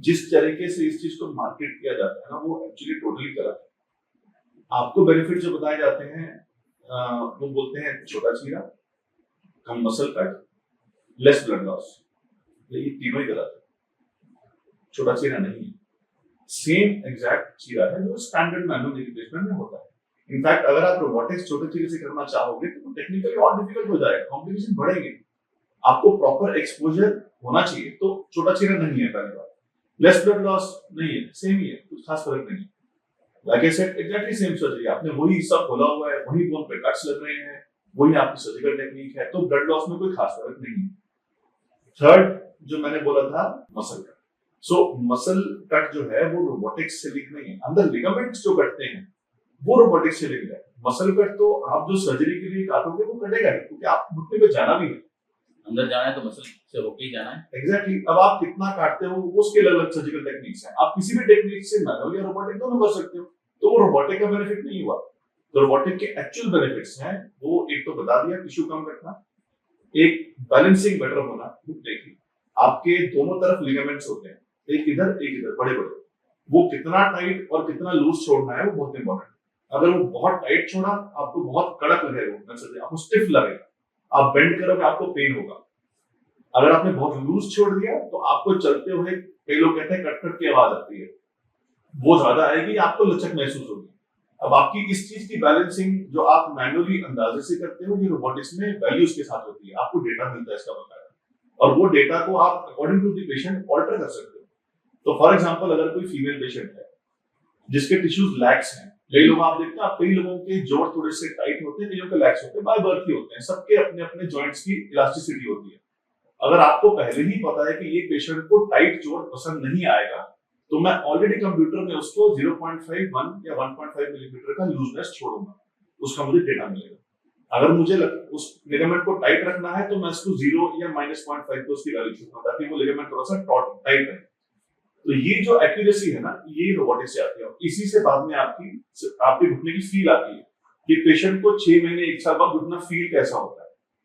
जिस तरीके से इस चीज को मार्केट किया जाता है ना, वो एक्चुअली टोटली गलत है। आपको बेनिफिट जो बताए जाते हैं वो बोलते हैं छोटा चीरा, कम muscle cut, less blood loss. ये तीनों ही गलत है, छोटा चीरा नहीं है। सेम एग्जैक्ट चीरा है जो स्टैंडर्ड मैनुअल रिप्लेसमेंट में होता है। इनफैक्ट अगर आप रोबोटिक्स छोटे चीरे से करना चाहोगे तो टेक्निकली और डिफिकल्ट हो जाएगा, कॉम्प्लिकेशन बढ़ेंगे। आपको प्रॉपर एक्सपोजर होना चाहिए, तो छोटा चीरा नहीं है पहली बात। लेस ब्लड लॉस नहीं है, सेम ही है, कुछ खास फर्क नहीं है। Like I said exactly same surgery, आपने वही हिस्सा खोला हुआ है, वही बोन पे कट्स लग रहे हैं, वही आपकी सर्जिकल टेक्निक है, तो ब्लड लॉस में कोई खास फर्क नहीं है। थर्ड जो मैंने बोला था, मसल कट। सो मसल कट जो है वो रोबोटिक्स से लिंक नहीं है। अंदर लिगामेंट्स जो कटते हैं वो रोबोटिक्स से लिंक है। मसल कट तो आप जो सर्जरी के लिए काटोगे वो कटेगा ही, क्योंकि आप घुटने पे जाना भी है, अंदर जाना है तो मसल से होके ही जाना है। एग्जैक्टली। अब आप कितना काटते हो वो उसके अलग सर्जिकल टेक्निक्स हैं। आप किसी भी टेक्निक से मैनुअल या रोबोटिक दोनों कर सकते हो, तो वो रोबोटिक का बेनिफिट नहीं हुआ। तो रोबोटिक के एक्चुअल बेनिफिट्स हैं वो, एक तो बता दिया, टिश्यू कम कटना, एक बैलेंसिंग बेटर होना। देखिए आपके दोनों तरफ लिगामेंट्स होते हैं, एक इधर एक इधर, बड़े बड़े। वो कितना टाइट और कितना लूज छोड़ना है वो बहुत इंपॉर्टेंट है। अगर वो बहुत टाइट छोड़ा आपको बहुत कड़क लगेगा, आपको स्टिफ लगेगा, आप बेंड करोगे आपको पेन होगा। अगर आपने बहुत लूज छोड़ दिया तो आपको चलते हुए, कई लोग कहते हैं कट कट की आवाज आती है, वो ज्यादा आएगी, आपको लचक महसूस होगी। अब आपकी इस चीज की बैलेंसिंग जो आप मैनुअली अंदाजे से करते हो, ये रोबोटिक्स में वैल्यूज के साथ होती है। आपको डेटा मिलता है इसका बकाया, और वो डेटा को आप according to the patient alter कर सकते हो। तो फॉर एग्जांपल अगर कोई फीमेल पेशेंट है जिसके टिश्यूज लैक्स हैं, कई लोग आप देखते हैं, कई लोगों के जोड़ थोड़े से टाइट होते हैं, कईयों के लैक्स होते हैं, बाय बर्थ ही होते हैं, सबके अपने अपने जॉइंट्स की इलास्टिसिटी होती है। अगर आपको पहले ही पता है कि ये पेशेंट को टाइट जोड़ पसंद नहीं आएगा, तो मैं ऑलरेडी कंप्यूटर में उसको 0.51 या 1.5 मिलीमीटर का लूजनेस छोड़ूंगा, उसका मुझे डेटा मिलेगा। अगर मुझे उस लिगामेंट को टाइट रखना है तो मैं इसको 0 या -0.5 को उसकी वैल्यू छोड़ूंगा, ताकि वो लिगामेंट थोड़ा सा टाइट रहे। तो ये जो एक्यूरेसी है ना, ये रोबोटिक्स से आती है। इसी से बाद में आपके घुटने की फील आती है कि पेशेंट को 6 महीने 1 साल बाद घुटना फील कैसा होता है।